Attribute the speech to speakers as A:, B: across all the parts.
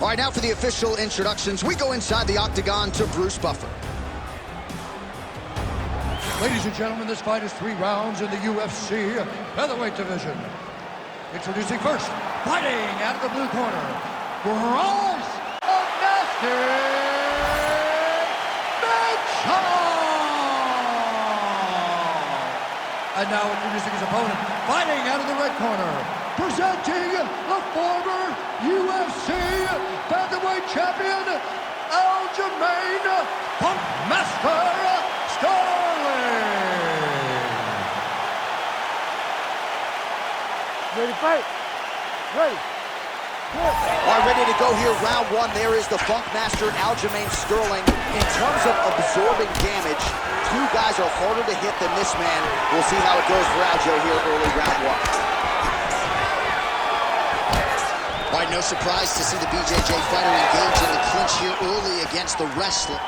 A: All right, now for the official introductions. We go inside the octagon to Bruce Buffer.
B: Ladies and gentlemen, this fight is 3 rounds in the UFC featherweight division. Introducing first, fighting out of the blue corner, Bryce of Nasty Mitchell! And now introducing his opponent, fighting out of the red corner, presenting the former UFC featherweight champion, Aljamain Funkmaster Sterling!
C: Ready to fight? Ready.
A: All right, ready to go here, round 1. There is the Funkmaster Aljamain Sterling. In terms of absorbing damage, 2 guys are harder to hit than this man. We'll see how it goes for Aljo here early round 1. All right, no surprise to see the BJJ fighter engage in the clinch here early against the wrestler.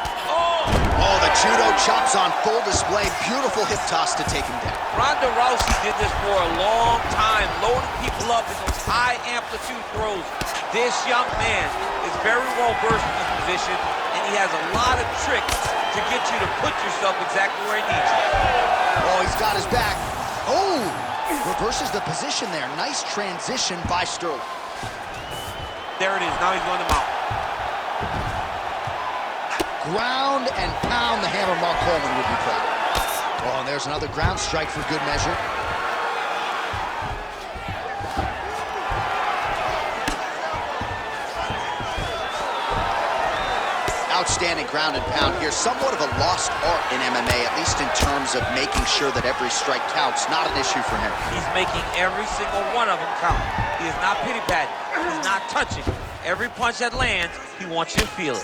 A: Oh, the judo chops on full display. Beautiful hip toss to take him down.
D: Ronda Rousey did this for a long time, loading people up in those high amplitude throws. This young man is very well versed in this position, and he has a lot of tricks to get you to put yourself exactly where he needs you.
A: Oh, he's got his back. Oh, reverses the position there. Nice transition by Sterling.
D: There it is, now he's going to mount.
A: Ground and pound, the hammer Mark Coleman would be proud. Oh, and there's another ground strike for good measure. Outstanding ground and pound here. Somewhat of a lost art in MMA, at least in terms of making sure that every strike counts. Not an issue for him.
D: He's making every single one of them count. He is not pity-patting. He's not touching. Every punch that lands, he wants you to feel it.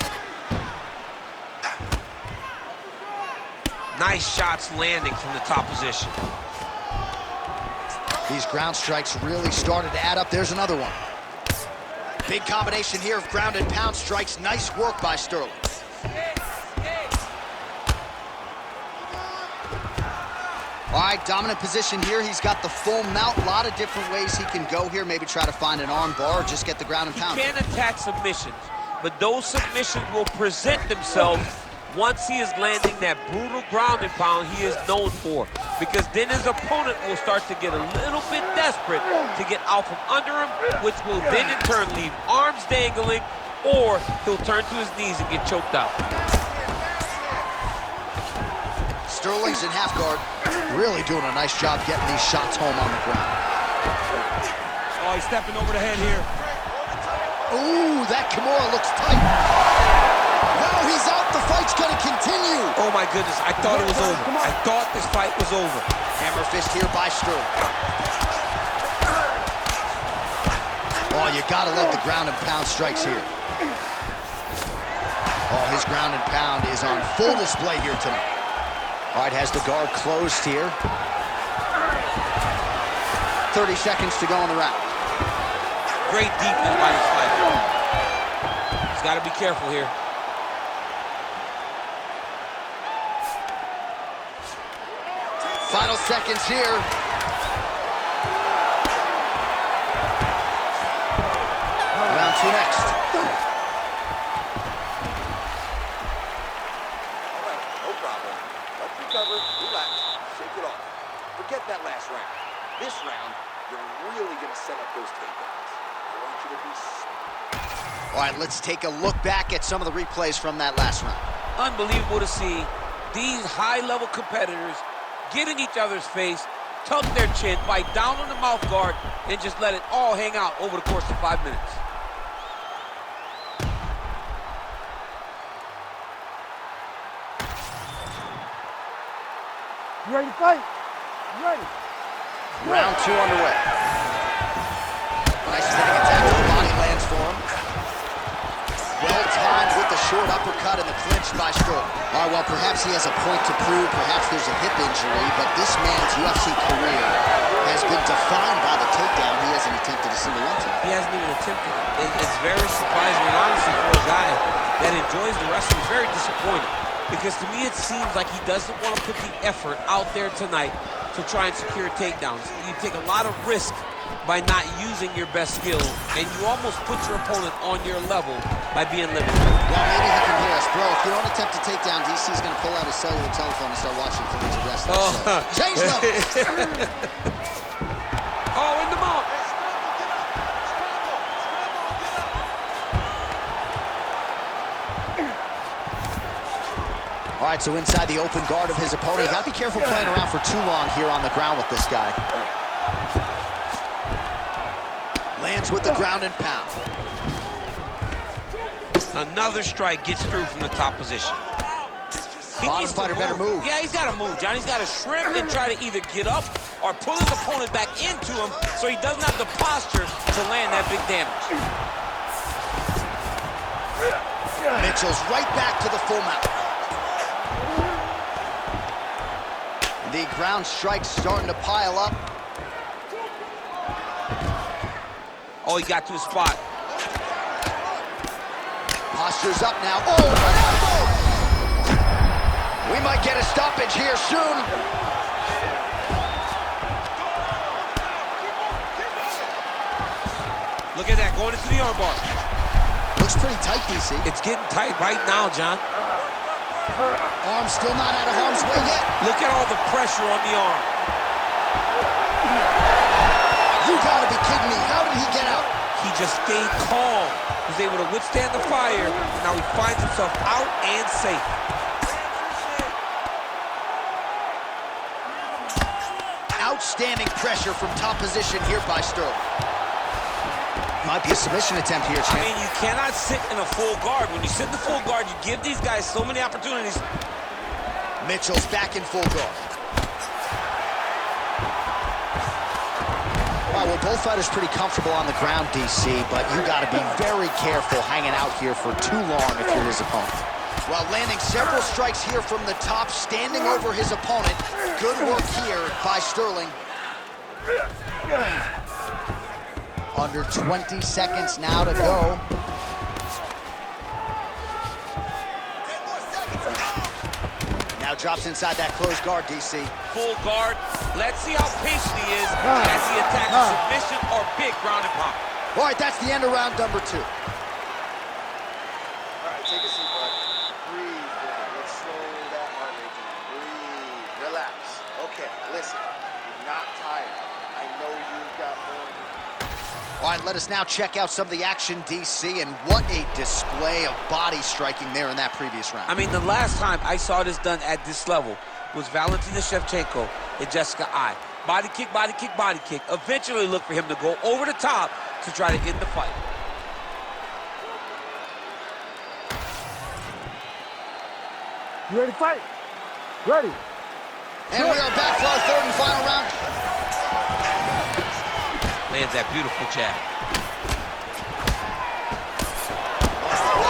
D: Nice shots landing from the top position.
A: These ground strikes really started to add up. There's another one. Big combination here of ground and pound strikes. Nice work by Sterling. All right, dominant position here. He's got the full mount. A lot of different ways he can go here. Maybe try to find an arm bar or just get the ground and pound.
D: He can attack submissions, but those submissions will present themselves once he is landing that brutal ground and pound he is known for. Because then his opponent will start to get a little bit desperate to get out from under him, which will then in turn leave arms dangling, or he'll turn to his knees and get choked out.
A: Sterling's in half guard. Really doing a nice job getting these shots home on the ground.
D: Oh, he's stepping over the head here.
A: Ooh, that Kimura looks tight. Wow, he's out. The fight's gonna continue.
D: Oh my goodness, I thought it was over. I thought this fight was over.
A: Hammer fist here by Sterling. Oh, you gotta love the ground and pound strikes here. Oh, his ground and pound is on full display here tonight. All right, has the guard closed here. 30 seconds to go in the round.
D: Great defense by this fighter. He's got to be careful here.
A: Final seconds here. Round 2 next.
E: All right, no problem. Let's recover, relax, shake it off. Forget that last round. This round, you're really going to set up those takedowns. I want you to be smart.
A: All right, let's take a look back at some of the replays from that last round.
D: Unbelievable to see these high-level competitors get in each other's face, tuck their chin, bite down on the mouth guard, and just let it all hang out over the course of 5 minutes.
C: You ready to fight? You ready?
A: Round 2 underway. Nice spinning attack to the body lands for him. Well timed with the short uppercut and the clinch by Sterling. All right, well, perhaps he has a point to prove. Perhaps there's a hip injury, but this man's UFC career has been defined by the takedown. He hasn't attempted a single one tonight.
D: He hasn't even attempted it. It's very surprising, and honestly, for a guy that enjoys the wrestling, it's very disappointing. Because to me, it seems like he doesn't want to put the effort out there tonight to try and secure takedowns. You take a lot of risk by not using your best skill, and you almost put your opponent on your level by being limited.
A: Well, maybe he can hear us. Bro, if you don't attempt to take down, DC's going to pull out his cellular telephone and start watching collegiate wrestling.
D: Oh.
A: So, change levels.
D: Oh, in the mount.
A: All right, so inside the open guard of his opponent. You got to be careful playing around for too long here on the ground with this guy. Lands with the ground and pound.
D: Another strike gets through from the top position.
A: Bottom fighter better move.
D: Yeah, he's got to move, John. He's got to shrimp and try to either get up or pull his opponent back into him so he doesn't have the posture to land that big damage.
A: Mitchell's right back to the full mount. The ground strike's starting to pile up.
D: Oh, he got to his spot.
A: Posture's up now. Oh, an elbow! We might get a stoppage here soon.
D: Look at that, going into the armbar.
A: Looks pretty tight, DC.
D: It's getting tight right now, John.
A: Arm still not out of harm's way yet.
D: Look at all the pressure on the arm.
A: You gotta be kidding me. How did he get out?
D: He just stayed calm. Was able to withstand the fire. Now he finds himself out and safe.
A: Outstanding pressure from top position here by Sterling. Might be a submission attempt here, champ.
D: I mean, you cannot sit in a full guard. When you sit in the full guard, you give these guys so many opportunities.
A: Mitchell's back in full guard. All right, well, both fighters pretty comfortable on the ground, DC, but you got to be very careful hanging out here for too long if you're his opponent. While landing several strikes here from the top, standing over his opponent. Good work here by Sterling. Under 20 seconds now to go. Now drops inside that closed guard, DC.
D: Full guard. Let's see how patient he is as he attacks a submission or big ground and pound.
A: All right, that's the end of round number 2.
E: All right, take a seat, bud. Breathe, brother. Let's slow that heart rate down. Breathe. Relax. Okay, listen. You're not tired. I know you've got more.
A: All right, let us now check out some of the action, DC, and what a display of body striking there in that previous round.
D: I mean, the last time I saw this done at this level was Valentina Shevchenko and Jessica I. Body kick, body kick, body kick. Eventually look for him to go over the top to try to end the fight.
C: You ready to fight? Ready.
A: And we are back for our third and final round.
D: Lands that beautiful jab.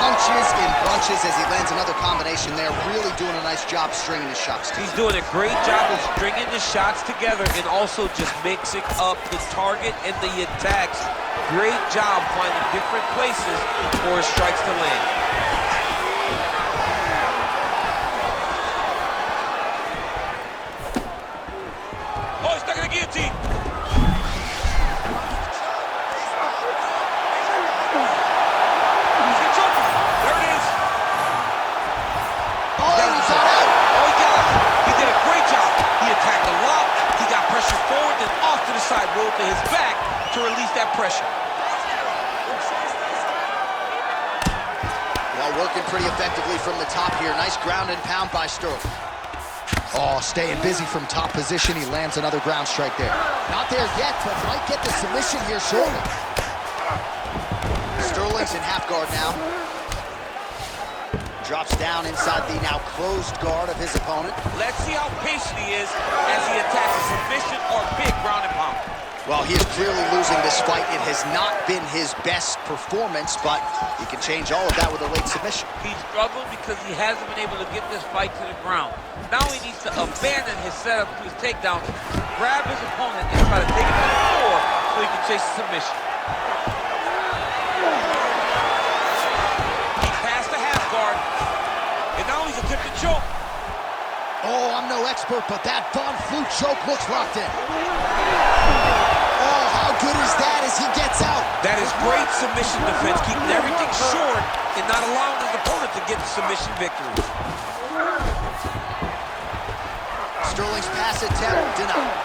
A: Punches in bunches as he lands another combination there. Really doing a nice job stringing his shots.
D: He's doing a great job of stringing the shots together and also just mixing up the target and the attacks. Great job finding different places for his strikes to land. Oh, he's stuck in the guillotine. Side roll to his back to release that pressure.
A: Well, working pretty effectively from the top here. Nice ground and pound by Sterling. Oh, staying busy from top position. He lands another ground strike there. Not there yet, but might get the submission here shortly. Sterling's in half guard now. Drops down inside the now closed guard of his opponent.
D: Let's see how patient he is as he attacks a submission or big ground and pound.
A: Well, he is clearly losing this fight. It has not been his best performance, but he can change all of that with a late submission.
D: He's struggled because he hasn't been able to get this fight to the ground. Now he needs to abandon his setup to his takedown, grab his opponent, and try to take him to the floor so he can chase the submission. He passed the half guard, and now he's attempting to choke.
A: Oh, I'm no expert, but that Von Flue choke looks locked in. Oh, how good is that as he gets out?
D: That is great submission defense, keeping everything short and not allowing his opponent to get the submission victory.
A: Sterling's pass attempt denied.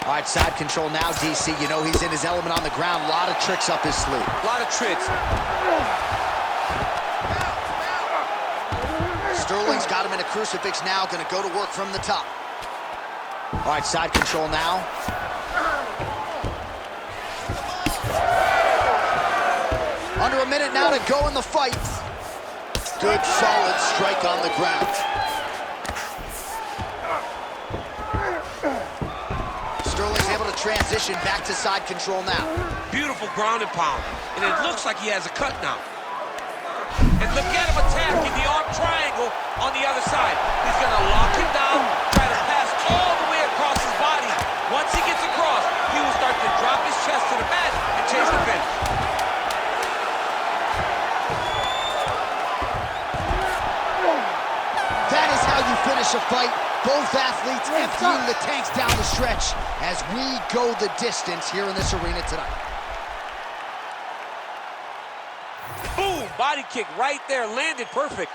A: All right, side control now, DC. You know he's in his element on the ground. A lot of tricks up his sleeve.
D: A lot of tricks.
A: Sterling's got him in a crucifix now. Going to go to work from the top. All right, side control now. Under a minute now to go in the fight. Good, solid strike on the ground. Sterling's able to transition back to side control now.
D: Beautiful ground and pound. And it looks like he has a cut now. And look at him attacking the arm triangle on the other side. He's going to lock him down, try to pass all the way across his body. Once he gets across, he will start to drop his chest to the mat and chase the finish.
A: That is how you finish a fight. Both athletes emptying the tanks down the stretch as we go the distance here in this arena tonight.
D: Boom! Body kick right there, landed perfect.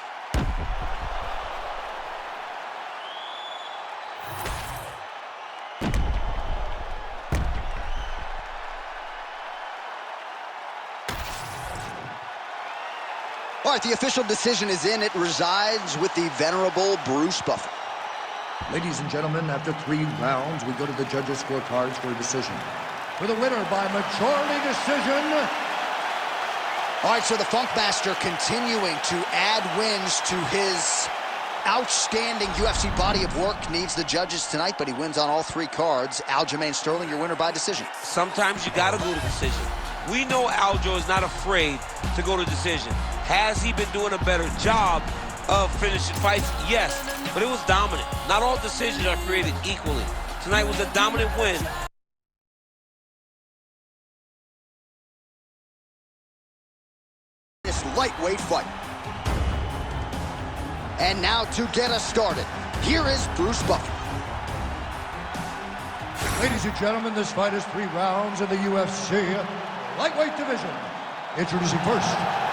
A: All right, the official decision is in. It resides with the venerable Bruce Buffer.
B: Ladies and gentlemen, after 3 rounds, we go to the judges' scorecards for a decision. For the winner by majority decision.
A: All right, so the Funk Master continuing to add wins to his outstanding UFC body of work. Needs the judges tonight, but he wins on all 3 cards. Aljamain Sterling, your winner by decision.
D: Sometimes you got to go to decision. We know Aljo is not afraid to go to decision. Has he been doing a better job of finishing fights? Yes, but it was dominant. Not all decisions are created equally. Tonight was a dominant win.
A: This lightweight fight. And now to get us started, here is Bruce Buffer.
B: Ladies and gentlemen, this fight is 3 rounds in the UFC lightweight division. Introducing first,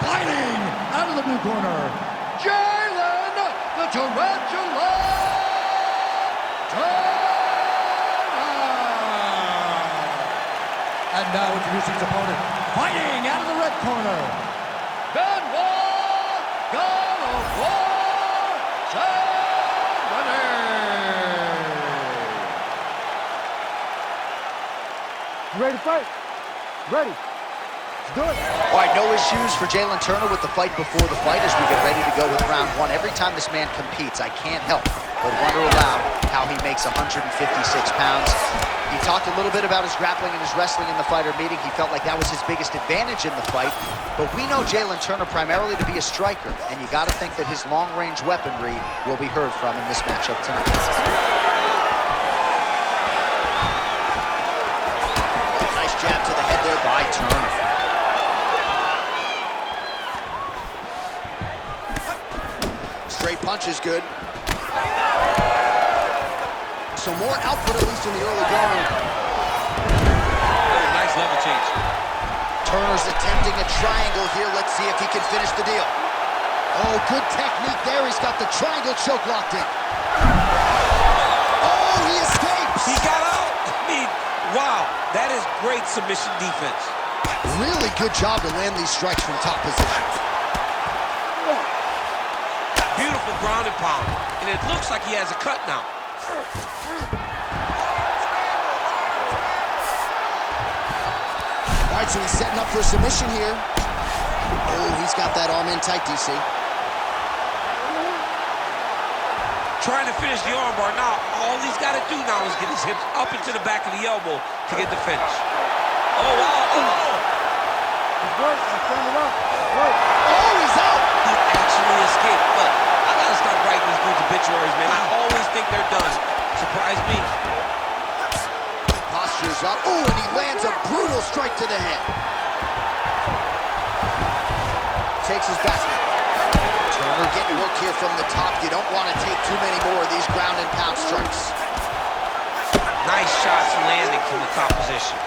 B: fighting out of the blue corner, Jalen the Tarantula Turner. And now introducing his opponent, fighting out of the red corner, Benoit Galawar Cerrone.
C: You ready to fight? Ready. Let's do it.
A: All right, no issues for Jalen Turner with the fight before the fight as we get ready to go with round 1. Every time this man competes, I can't help but wonder aloud how he makes 156 pounds. He talked a little bit about his grappling and his wrestling in the fighter meeting. He felt like that was his biggest advantage in the fight. But we know Jalen Turner primarily to be a striker, and you got to think that his long-range weaponry will be heard from in this matchup tonight. Nice jab to the head there by Turner. Straight punch is good. So more output, at least in the early going.
D: Oh, nice level change.
A: Turner's attempting a triangle here. Let's see if he can finish the deal. Oh, good technique there. He's got the triangle choke locked in. Oh, he escapes.
D: He got out. I mean, wow, that is great submission defense.
A: Really good job to land these strikes from top position.
D: Beautiful ground and pound. And it looks like he has a cut now.
A: All right, so he's setting up for a submission here. Oh, he's got that arm in tight, DC.
D: Trying to finish the armbar. Now, all he's got to do now is get his hips up into the back of the elbow to get the finish. Oh, wow. Oh!
C: He's good. I'm standing up. Good.
A: Oh, he's out.
D: He actually escaped. But I got to start writing these dudes obituaries, man. I always think they're done. Surprise me.
A: Posture's up. Oh, and he lands a brutal strike to the head. Takes his back. Turner getting work here from the top. You don't want to take too many more of these ground and pound strikes.
D: Nice shots landing from the top position.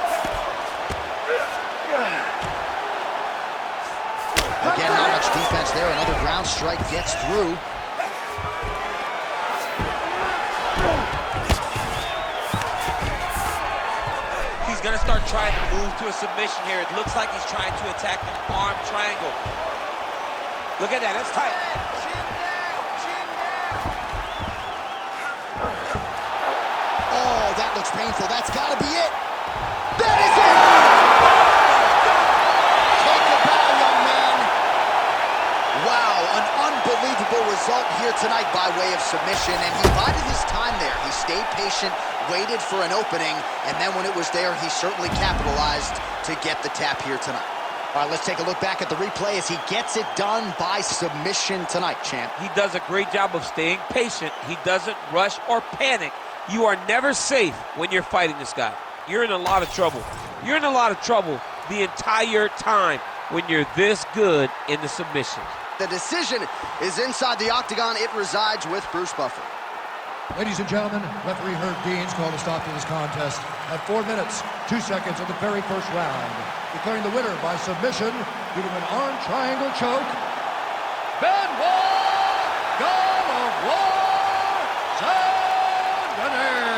A: Again, not much defense there. Another ground strike gets through.
D: He's going to start trying to move to a submission here. It looks like he's trying to attack an arm triangle. Look at that, that's tight.
A: Oh, that looks painful. That's got to be it. That is it! Take a bow, young man. Wow, an unbelievable result here tonight by way of submission, and he bided his time there. He stayed patient, waited for an opening, and then when it was there, he certainly capitalized to get the tap here tonight. All right, let's take a look back at the replay as he gets it done by submission tonight, champ.
D: He does a great job of staying patient. He doesn't rush or panic. You are never safe when you're fighting this guy. You're in a lot of trouble. You're in a lot of trouble the entire time when you're this good in the submission.
A: The decision is inside the octagon. It resides with Bruce Buffer.
B: Ladies and gentlemen, referee Herb Dean's called a stop to this contest at 4 minutes, 2 seconds of the very first round, declaring the winner by submission due to an arm triangle choke, Benoit God of War Saint-Denis.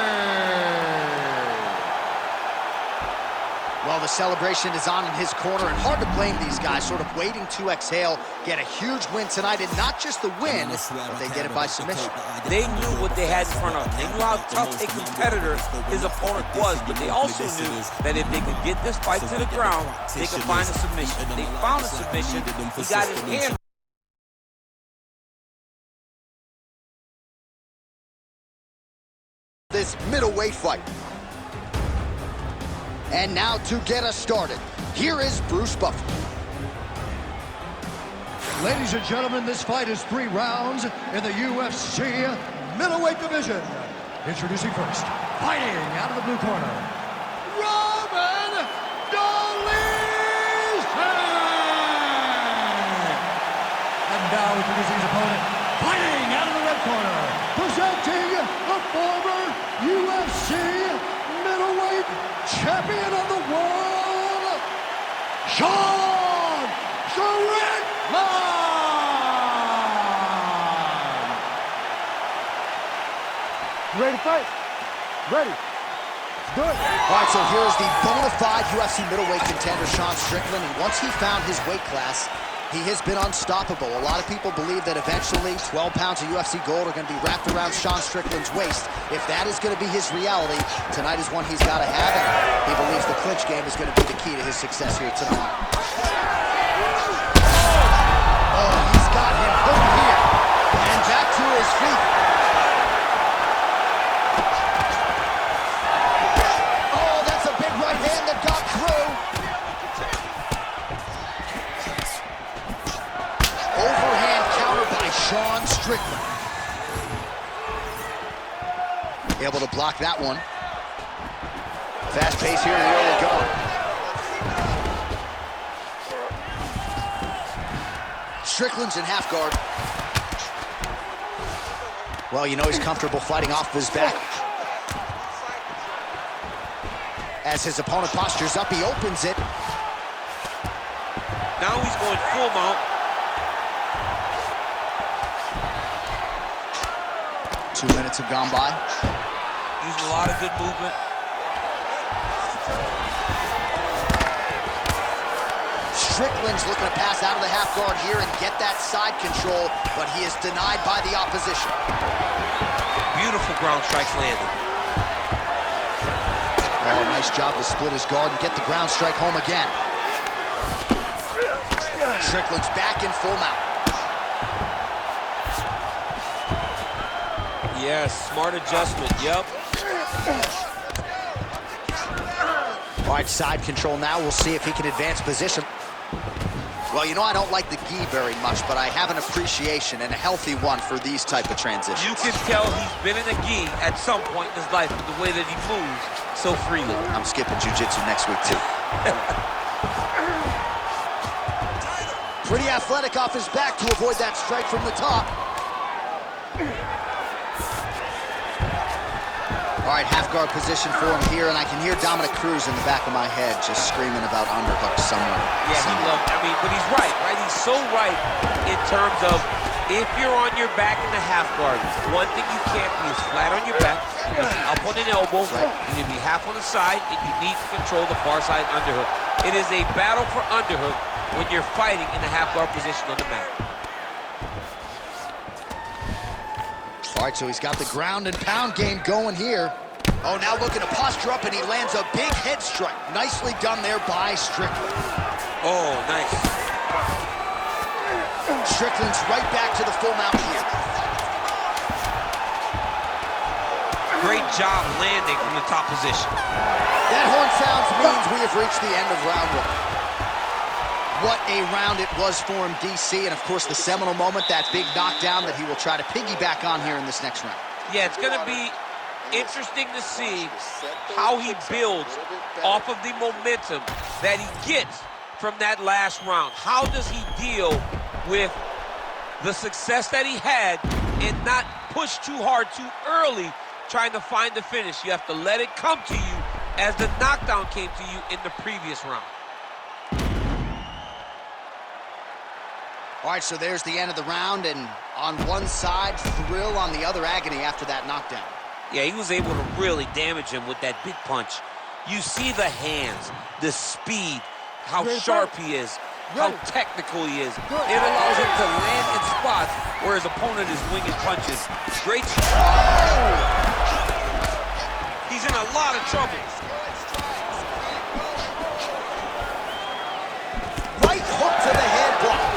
A: Well, the celebration is on in his corner, and hard to blame these guys, sort of waiting to exhale, get a huge win tonight, and not just the win, but they get it by submission.
D: They knew what they had in front of them. They knew how tough a competitor his opponent was, but they also knew that if they could get this fight to the ground, they could find a submission. They found a submission. He got his hand.
A: This middleweight fight. And now to get us started, here is Bruce Buffer.
B: Ladies and gentlemen, this fight is 3 rounds in the UFC middleweight division. Introducing first, fighting out of the blue corner, Roman Dolce. And now introducing his opponent, fighting out of the red corner, presenting the former UFC middleweight champion of the world, Sean Strickland!
C: You ready to fight? Ready. Let's do it.
A: All right, so here's the bona fide UFC middleweight contender, Sean Strickland, and once he found his weight class, he has been unstoppable. A lot of people believe that eventually 12 pounds of UFC gold are going to be wrapped around Sean Strickland's waist. If that is going to be his reality, tonight is one he's got to have, and he believes the clinch game is going to be the key to his success here tonight. Oh, he's got him hooked here, and back to his feet. Oh, that's a big right hand that got through. Overhand counter by Sean Strickland. Able to block that one. Fast pace here in the early going. Strickland's in half guard. Well, you know he's comfortable fighting off his back. As his opponent postures up, he opens it.
D: Now he's going full mount.
A: 2 minutes have gone by.
D: Using a lot of good movement.
A: Strickland's looking to pass out of the half guard here and get that side control, but he is denied by the opposition.
D: Beautiful ground strikes landed.
A: Oh, nice job to split his guard and get the ground strike home again. Strickland's back in full mount.
D: Yes, smart adjustment, yep.
A: All right, side control now. We'll see if he can advance position. Well, you know I don't like the gi very much, but I have an appreciation, and a healthy one, for these type of transitions.
D: You can tell he's been in a gi at some point in his life with the way that he moves so freely.
A: I'm skipping jiu-jitsu next week, too. Pretty athletic off his back to avoid that strike from the top. All All right, half guard position for him here, and I can hear Dominic Cruz in the back of my head just screaming about underhook somewhere.
D: Yeah, he loves, I mean, but he's right? He's so right in terms of if you're on your back in the half guard, one thing you can't be is flat on your back, you can be up on an elbow, you can be half on the side, and you need to control the far side underhook. It is a battle for underhook when you're fighting in the half guard position on the mat.
A: All right, so he's got the ground and pound game going here. Oh, now looking to posture up, and he lands a big head strike. Nicely done there by Strickland.
D: Oh, nice.
A: Strickland's right back to the full mount here.
D: Great job landing from the top position.
A: That horn sounds means we have reached the end of round one. What a round it was for him, DC, and of course the seminal moment, that big knockdown that he will try to piggyback on here in this next round.
D: Yeah, it's going to be interesting to see how he builds off of the momentum that he gets from that last round. How does he deal with the success that he had and not push too hard too early trying to find the finish? You have to let it come to you as the knockdown came to you in the previous round.
A: All right, so there's the end of the round, and on one side, thrill, on the other, agony after that knockdown.
D: Yeah, he was able to really damage him with that big punch. You see the hands, the speed, how sharp he is, how technical he is. It allows him to land in spots where his opponent is winging punches. Great. Oh! He's in a lot of trouble.
A: Right hook to the head block.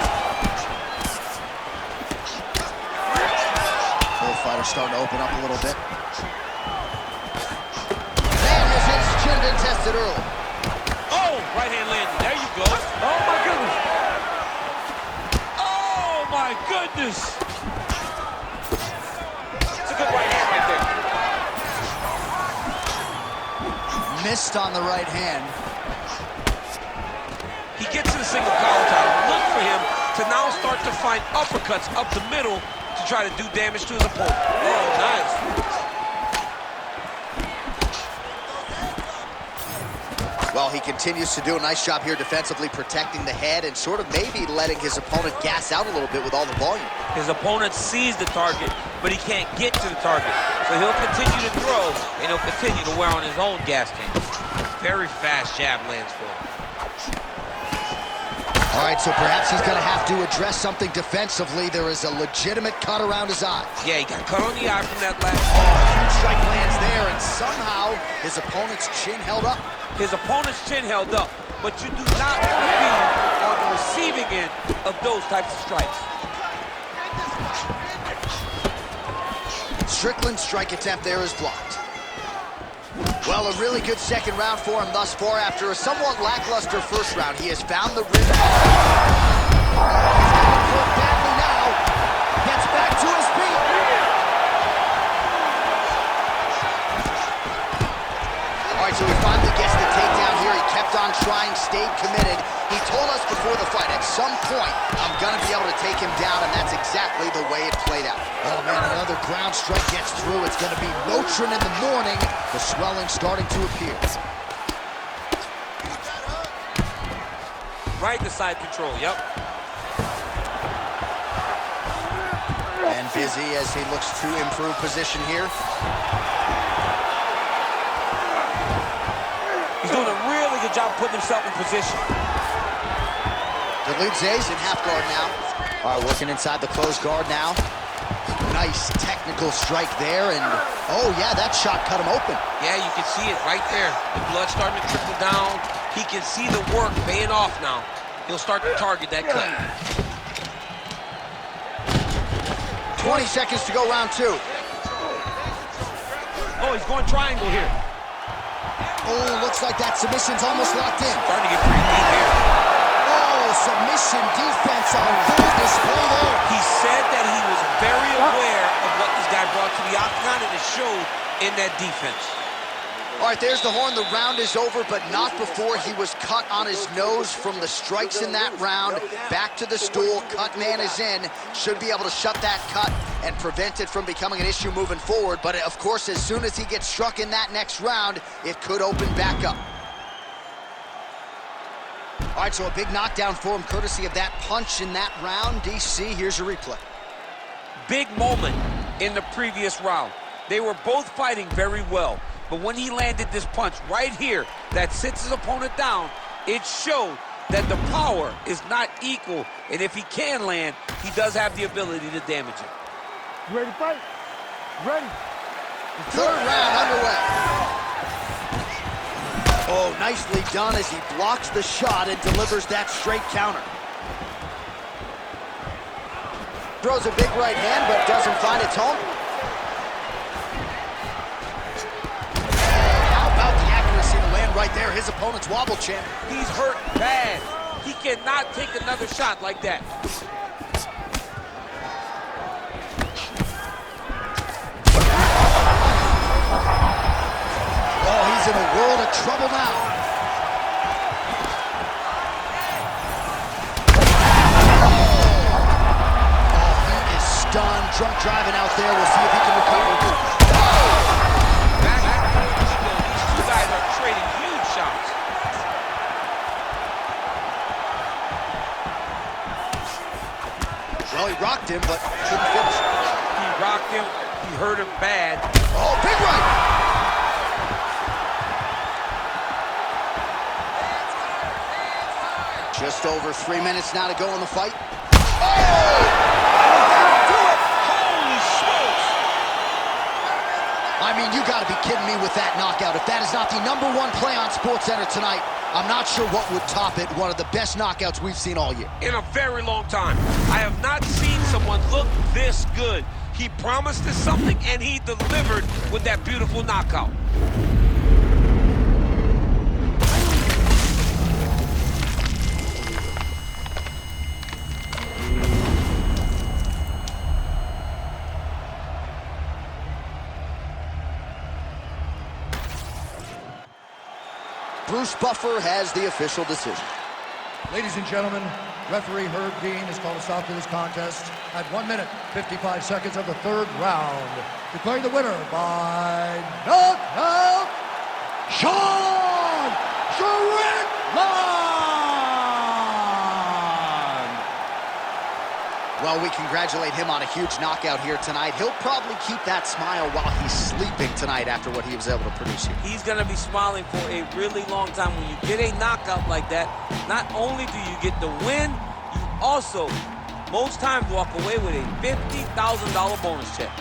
A: Both fighters starting to open up a little bit. Man has his chin been tested early.
D: Oh, right hand landing. There you go.
C: Oh, my goodness.
D: Oh, my goodness. It's a good right hand right there.
A: Missed on the right hand.
D: He gets to the single collar title. Look for him to now start to find uppercuts up the middle to try to do damage to his opponent. Oh, nice.
A: Well, he continues to do a nice job here defensively, protecting the head and sort of maybe letting his opponent gas out a little bit with all the volume.
D: His opponent sees the target, but he can't get to the target. So he'll continue to throw, and he'll continue to wear on his own gas tank. Very fast jab lands for him.
A: All right, so perhaps he's going to have to address something defensively. There is a legitimate cut around his eye.
D: Yeah, he got cut on the eye from that last.
A: Huge strike lands there, and somehow his opponent's chin held up.
D: His opponent's chin held up, but you do not want to be on the receiving end of those types of strikes.
A: Strickland's strike attempt there is blocked. Well, a really good second round for him thus far. After a somewhat lackluster first round, he has found the rhythm. He's got it pulled badly now. Gets back to his feet. All right, so he finally gets the takedown here. He kept on trying, stayed committed. He told us before the fight, at some point, I'm going to be able to take him down, and that's exactly the way it played out. Oh, man, another ground strike gets through. It's going to be Motrin in the morning. The swelling starting to appear.
D: Right to side control, yep.
A: And busy as he looks to improve position here.
D: He's doing a really good job putting himself in position.
A: Deludze's in half guard now. All right, working inside the closed guard now. Nice technical strike there, and oh yeah, that shot cut him open.
D: Yeah, you can see it right there. The blood starting to trickle down. He can see the work paying off now. He'll start to target that cut.
A: 20 seconds to go, round two.
D: Oh, he's going triangle here.
A: Oh, looks like that submission's almost locked in.
D: Starting to get pretty deep here.
A: Oh, submission defense on full display there.
D: He said that he was very aware of what this guy brought to the octagon, and it showed in that defense.
A: All right, there's the horn. The round is over, but not before he was cut on his nose from the strikes in that round. Back to the stool. Cut man is in. Should be able to shut that cut and prevent it from becoming an issue moving forward. But, of course, as soon as he gets struck in that next round, it could open back up. All right, so a big knockdown for him, courtesy of that punch in that round. DC, here's your replay.
D: Big moment in the previous round. They were both fighting very well. But when he landed this punch right here that sits his opponent down, it showed that the power is not equal. And if he can land, he does have the ability to damage it.
C: You ready to fight? Ready.
A: Third round underway. Oh, nicely done as he blocks the shot and delivers that straight counter. Throws a big right hand, but doesn't find its home. Right there, his opponent's wobble chin.
D: He's hurt bad. He cannot take another shot like that.
A: Oh, he's in a world of trouble now. Oh, he is stunned. Drunk driving out there. We'll see if he can recover. Well, he rocked him, but couldn't finish.
D: He rocked him. He hurt him bad.
A: Oh, big right! Just over 3 minutes now to go in the fight. Oh! That'll do it!
D: Holy smokes!
A: I mean, you got to be kidding me with that knockout. If that is not the #1 play on SportsCenter tonight, I'm not sure what would top it. One of the best knockouts we've seen all year.
D: In a very long time. I have not seen someone look this good. He promised us something, and he delivered with that beautiful knockout.
A: Bruce Buffer has the official decision.
B: Ladies and gentlemen, referee Herb Dean has called a stop to this contest at 1 minute, 55 seconds of the third round. Declaring the winner by knockout, Sean Strickland!
A: Well, we congratulate him on a huge knockout here tonight. He'll probably keep that smile while he's sleeping tonight after what he was able to produce here.
D: He's going to be smiling for a really long time. When you get a knockout like that, not only do you get the win, you also, most times, walk away with a $50,000 bonus check.